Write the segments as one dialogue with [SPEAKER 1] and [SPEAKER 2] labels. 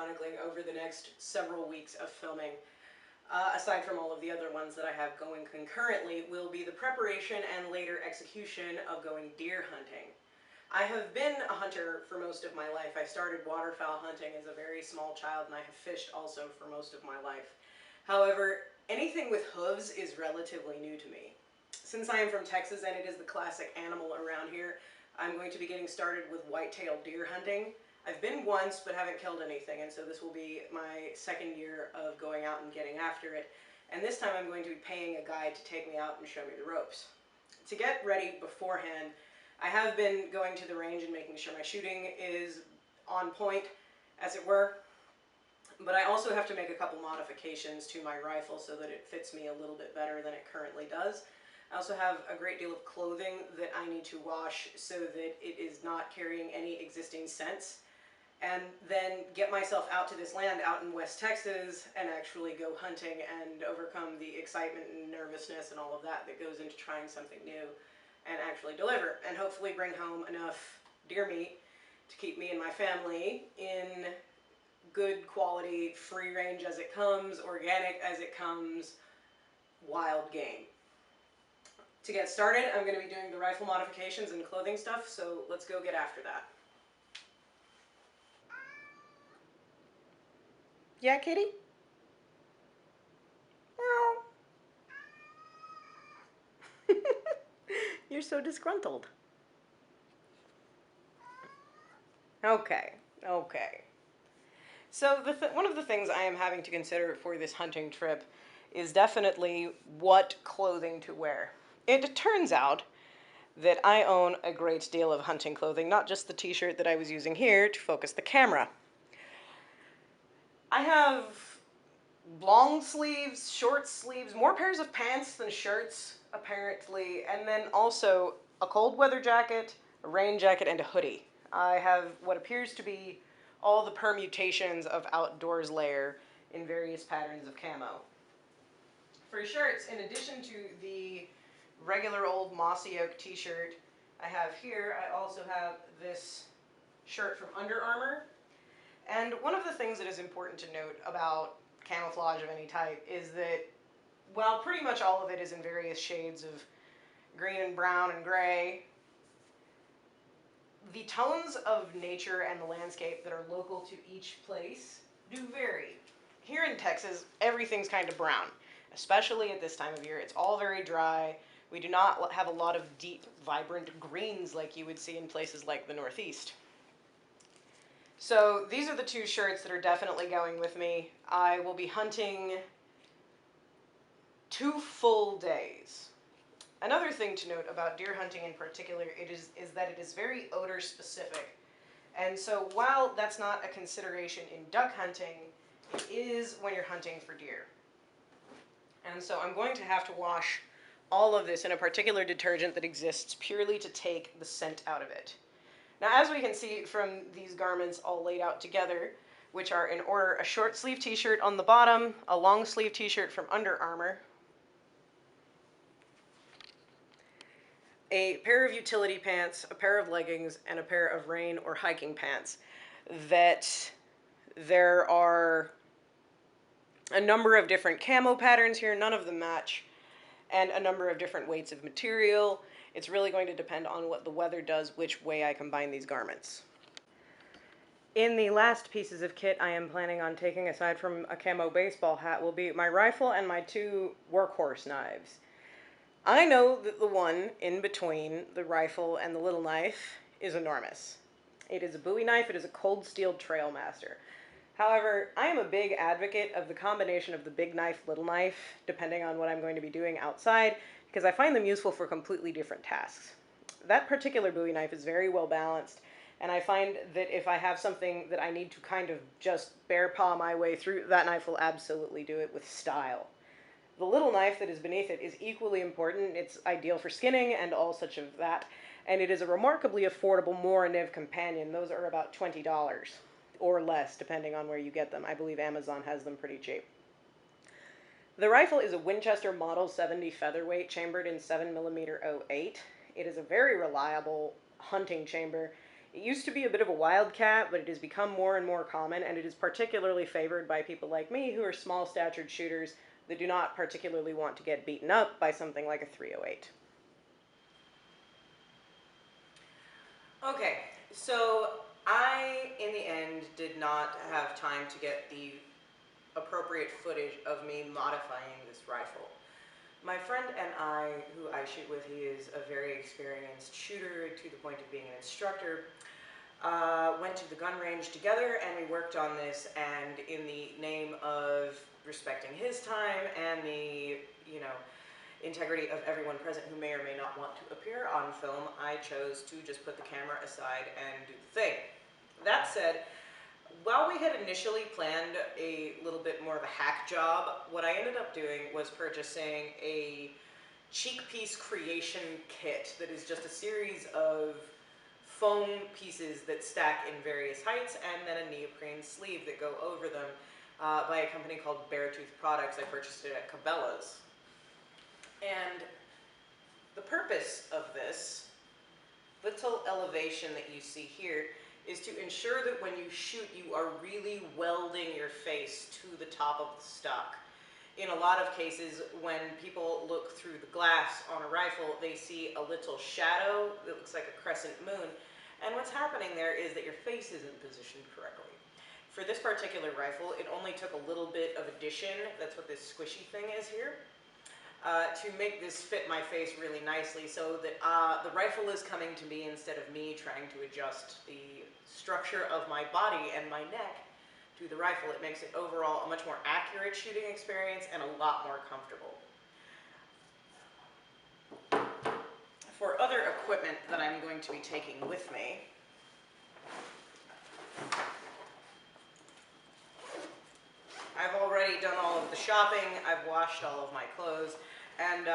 [SPEAKER 1] chronicling over the next several weeks of filming, aside from all of the other ones that I have going concurrently, will be the preparation and later execution of going deer hunting. I have been a hunter for most of my life. I started waterfowl hunting as a very small child, and I have fished also for most of my life. However, anything with hooves is relatively new to me. Since I am from Texas and it is the classic animal around here, I'm going to be getting started with whitetail deer hunting. I've been once but haven't killed anything, and so this will be my second year of going out and getting after it. And this time I'm going to be paying a guide to take me out and show me the ropes. To get ready beforehand, I have been going to the range and making sure my shooting is on point, as it were. But I also have to make a couple modifications to my rifle so that it fits me a little bit better than it currently does. I also have a great deal of clothing that I need to wash so that it is not carrying any existing scents. And then get myself out to this land out in West Texas and actually go hunting and overcome the excitement and nervousness and all of that that goes into trying something new and actually deliver. And hopefully bring home enough deer meat to keep me and my family in good quality, free range as it comes, organic as it comes, wild game. To get started, I'm going to be doing the rifle modifications and clothing stuff, so let's go get after that. Yeah, kitty? Meow. You're so disgruntled. Okay. So one of the things I am having to consider for this hunting trip is definitely what clothing to wear. It turns out that I own a great deal of hunting clothing, not just the t-shirt that I was using here to focus the camera. I have long sleeves, short sleeves, more pairs of pants than shirts, apparently, and then also a cold weather jacket, a rain jacket, and a hoodie. I have what appears to be all the permutations of outdoors layer in various patterns of camo. For shirts, in addition to the regular old mossy oak t-shirt I have here, I also have this shirt from Under Armour. And one of the things that is important to note about camouflage of any type is that while pretty much all of it is in various shades of green and brown and gray, the tones of nature and the landscape that are local to each place do vary. Here in Texas, everything's kind of brown, especially at this time of year. It's all very dry. We do not have a lot of deep, vibrant greens like you would see in places like the Northeast. So these are the two shirts that are definitely going with me. I will be hunting 2 full days. Another thing to note about deer hunting in particular is that it is very odor specific. And so while that's not a consideration in duck hunting, it is when you're hunting for deer. And so I'm going to have to wash all of this in a particular detergent that exists purely to take the scent out of it. Now, as we can see from these garments all laid out together, which are in order: a short sleeve t-shirt on the bottom, a long sleeve t-shirt from Under Armour, a pair of utility pants, a pair of leggings, and a pair of rain or hiking pants. That there are a number of different camo patterns here, none of them match, and a number of different weights of material. It's really going to depend on what the weather does, which way I combine these garments. In the last pieces of kit I am planning on taking, aside from a camo baseball hat, will be my rifle and my 2 workhorse knives. I know that the one in between the rifle and the little knife is enormous. It is a Bowie knife. It is a cold steel Trailmaster. However, I am a big advocate of the combination of the big knife, little knife, depending on what I'm going to be doing outside, because I find them useful for completely different tasks. That particular Bowie knife is very well balanced, and I find that if I have something that I need to kind of just bear paw my way through, that knife will absolutely do it with style. The little knife that is beneath it is equally important. It's ideal for skinning and all such of that, and it is a remarkably affordable Moore-Niv companion. Those are about $20 or less, depending on where you get them. I believe Amazon has them pretty cheap. The rifle is a Winchester Model 70 featherweight chambered in 7mm 08. It is a very reliable hunting chamber. It used to be a bit of a wildcat, but it has become more and more common, and it is particularly favored by people like me who are small statured shooters that do not particularly want to get beaten up by something like a 308. Okay, so I, in the end, did not have time to get the appropriate footage of me modifying this rifle. My friend and I, who I shoot with, he is a very experienced shooter to the point of being an instructor, went to the gun range together and we worked on this, and in the name of respecting his time and the, integrity of everyone present who may or may not want to appear on film, I chose to just put the camera aside and do the thing. That said, while we had initially planned a little bit more of a hack job, what I ended up doing was purchasing a cheek piece creation kit that is just a series of foam pieces that stack in various heights, and then a neoprene sleeve that go over them by a company called Beartooth Products. I purchased it at Cabela's. And the purpose of this little elevation that you see here is to ensure that when you shoot, you are really welding your face to the top of the stock. In a lot of cases, when people look through the glass on a rifle, they see a little shadow that looks like a crescent moon. And what's happening there is that your face isn't positioned correctly. For this particular rifle, it only took a little bit of addition, that's what this squishy thing is here, to make this fit my face really nicely, so that the rifle is coming to me instead of me trying to adjust the structure of my body and my neck to the rifle. It makes it overall a much more accurate shooting experience and a lot more comfortable. For other equipment that I'm going to be taking with me, I've already done all of the shopping, I've washed all of my clothes, and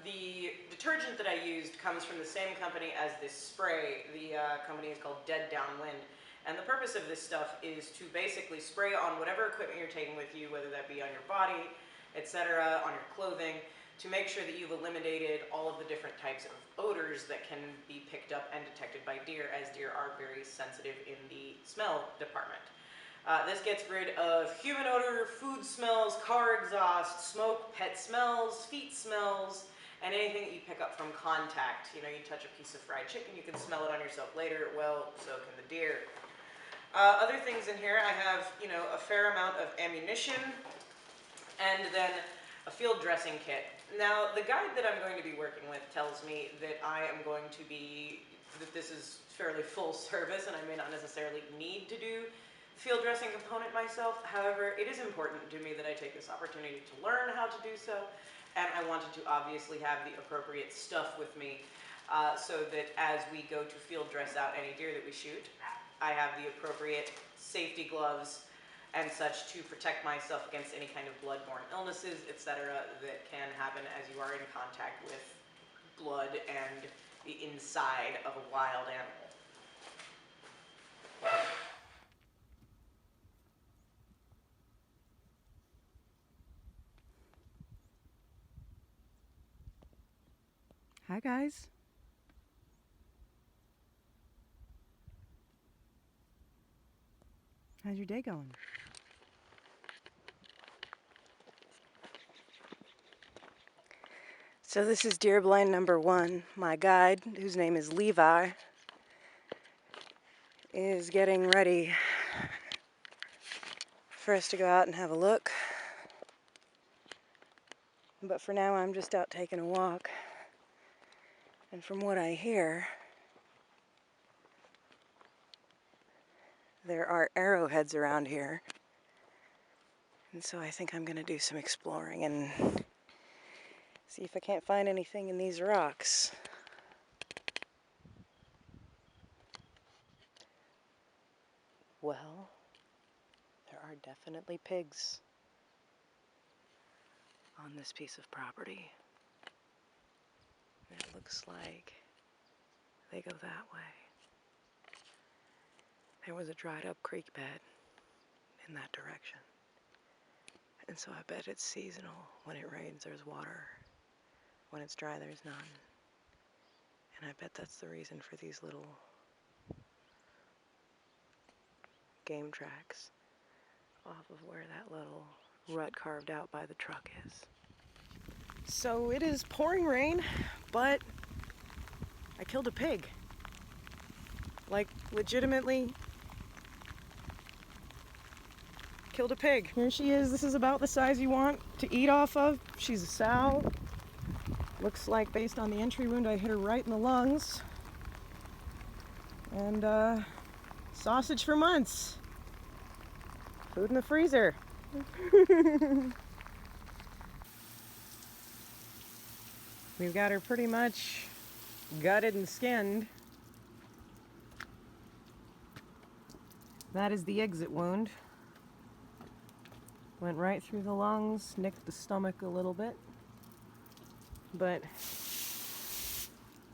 [SPEAKER 1] the detergent that I used comes from the same company as this spray. The company is called Dead Downwind. And the purpose of this stuff is to basically spray on whatever equipment you're taking with you, whether that be on your body, etc., on your clothing, to make sure that you've eliminated all of the different types of odors that can be picked up and detected by deer, as deer are very sensitive in the smell department. This gets rid of human odor, food smells, car exhaust, smoke, pet smells, feet smells, and anything that you pick up from contact. You touch a piece of fried chicken, you can smell it on yourself later. Well, so can the deer. Other things in here, I have, a fair amount of ammunition, and then a field dressing kit. Now, the guide that I'm going to be working with tells me that that this is fairly full service, and I may not necessarily need to do field dressing component myself. However, it is important to me that I take this opportunity to learn how to do so, and I wanted to obviously have the appropriate stuff with me so that as we go to field dress out any deer that we shoot, I have the appropriate safety gloves and such to protect myself against any kind of blood-borne illnesses, etc., that can happen as you are in contact with blood and the inside of a wild animal.
[SPEAKER 2] Hi guys. How's your day going? So this is deer blind number 1. My guide, whose name is Levi, is getting ready for us to go out and have a look. But for now I'm just out taking a walk. And from what I hear, there are arrowheads around here. And so I think I'm going to do some exploring and see if I can't find anything in these rocks. Well, there are definitely pigs on this piece of property. And it looks like they go that way. There was a dried up creek bed in that direction. And so I bet it's seasonal. When it rains, there's water. When it's dry, there's none. And I bet that's the reason for these little game tracks off of where that little rut carved out by the truck is. So it is pouring rain, but I killed a pig. Like, legitimately killed a pig. Here she is. This is about the size you want to eat off of. She's a sow. Looks like, based on the entry wound, I hit her right in the lungs. And sausage for months. Food in the freezer. We've got her pretty much gutted and skinned. That is the exit wound. Went right through the lungs, nicked the stomach a little bit. But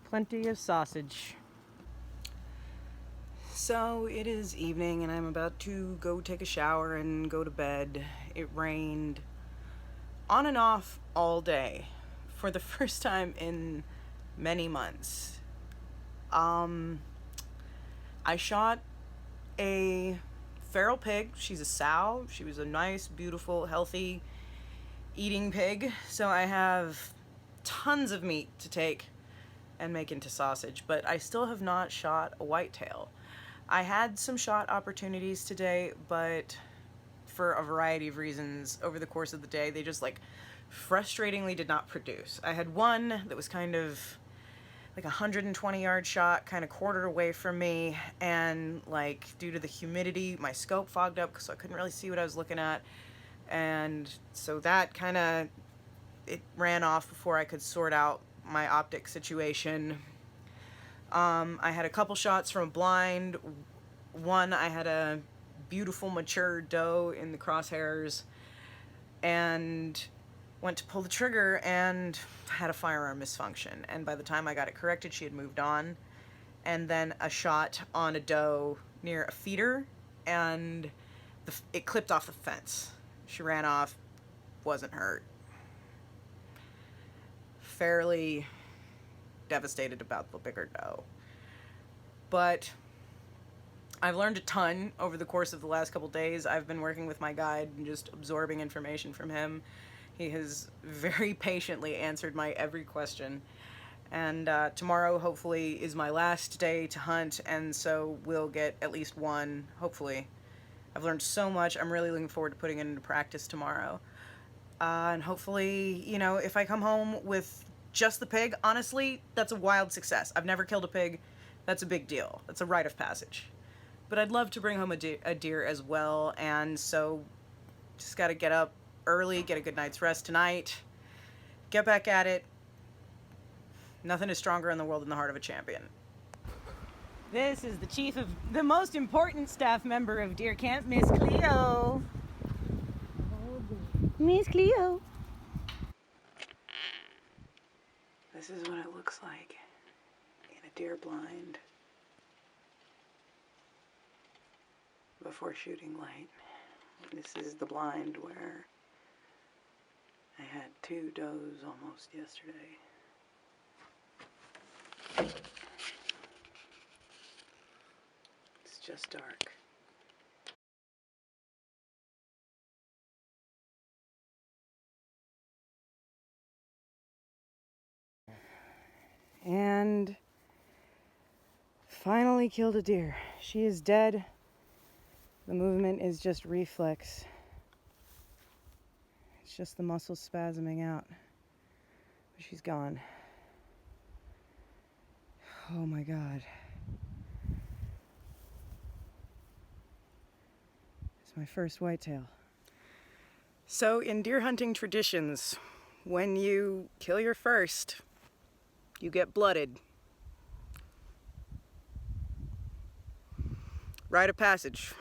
[SPEAKER 2] plenty of sausage. So it is evening and I'm about to go take a shower and go to bed. It rained on and off all day for the first time in many months. I shot a feral pig. She's a sow. She was a nice, beautiful, healthy eating pig. So I have tons of meat to take and make into sausage, but I still have not shot a whitetail. I had some shot opportunities today, but for a variety of reasons over the course of the day, they just like frustratingly did not produce. I had one that was kind of like a 120-yard shot, kind of quartered away from me, and like due to the humidity, my scope fogged up so I couldn't really see what I was looking at, and so that kind of, it ran off before I could sort out my optic situation. I had a couple shots from a blind. One, I had a beautiful mature doe in the crosshairs and went to pull the trigger and had a firearm misfunction. And by the time I got it corrected, she had moved on. And then a shot on a doe near a feeder, and it clipped off the fence. She ran off, wasn't hurt. Fairly devastated about the bigger doe. But I've learned a ton over the course of the last couple days. I've been working with my guide and just absorbing information from him. He has very patiently answered my every question. And tomorrow, hopefully, is my last day to hunt, and so we'll get at least one, hopefully. I've learned so much. I'm really looking forward to putting it into practice tomorrow. And hopefully, you know, if I come home with just the pig, honestly, that's a wild success. I've never killed a pig. That's a big deal. That's a rite of passage. But I'd love to bring home a deer as well, and so just got to get up early, get a good night's rest tonight, get back at it. Nothing is stronger in the world than the heart of a champion. This is the most important staff member of deer camp, Miss Cleo. Miss Cleo. This is what it looks like in a deer blind before shooting light. This is the blind where I had 2 does almost yesterday. It's just dark. And finally killed a deer. She is dead. The movement is just reflex. It's just the muscles spasming out. But she's gone. Oh my God. It's my first whitetail. So in deer hunting traditions, when you kill your first, you get blooded. Rite of passage.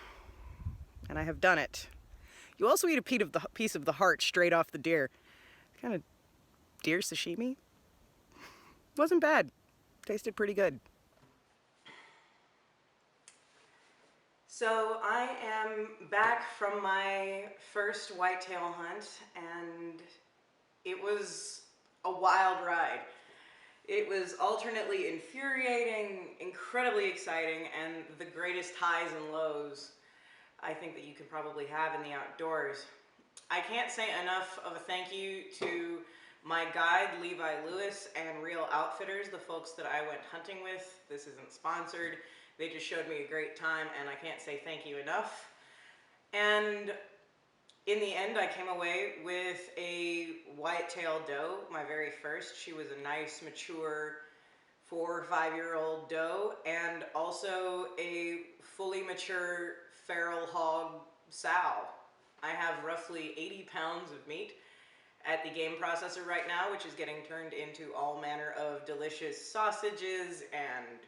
[SPEAKER 2] And I have done it. You also eat a piece of the heart straight off the deer. Kind of deer sashimi. Wasn't bad. Tasted pretty good. So I am back from my first whitetail hunt, and it was a wild ride. It was alternately infuriating, incredibly exciting, and the greatest highs and lows. I think that you can probably have in the outdoors. I can't say enough of a thank you to my guide, Levi Lewis, and Real Outfitters, the folks that I went hunting with. This isn't sponsored. They just showed me a great time, and I can't say thank you enough. And in the end, I came away with a whitetail doe, my very first. She was a nice, mature 4 or 5-year-old doe, and also a fully mature feral hog sow. I have roughly 80 pounds of meat at the game processor right now, which is getting turned into all manner of delicious sausages and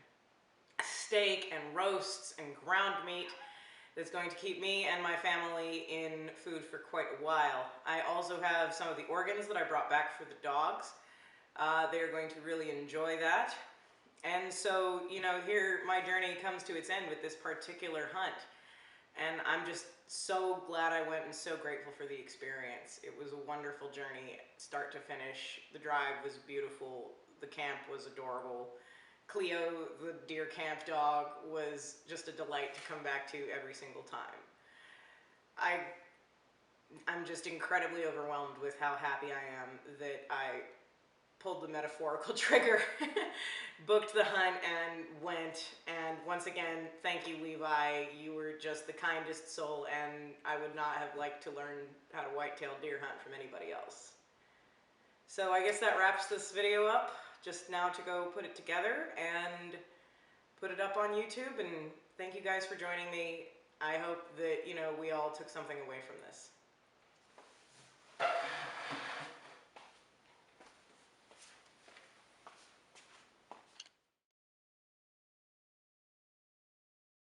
[SPEAKER 2] steak and roasts and ground meat that's going to keep me and my family in food for quite a while. I also have some of the organs that I brought back for the dogs. They're going to really enjoy that. And so, you know, here my journey comes to its end with this particular hunt. And I'm just so glad I went and so grateful for the experience. It was a wonderful journey, start to finish. The drive was beautiful. The camp was adorable. Cleo, the deer camp dog, was just a delight to come back to every single time. I'm just incredibly overwhelmed with how happy I am that I pulled the metaphorical trigger, booked the hunt, and went. And once again, thank you, Levi. You were just the kindest soul, and I would not have liked to learn how to whitetail deer hunt from anybody else. So I guess that wraps this video up. Just now to go put it together and put it up on YouTube, and thank you guys for joining me. I hope that, you know, we all took something away from this.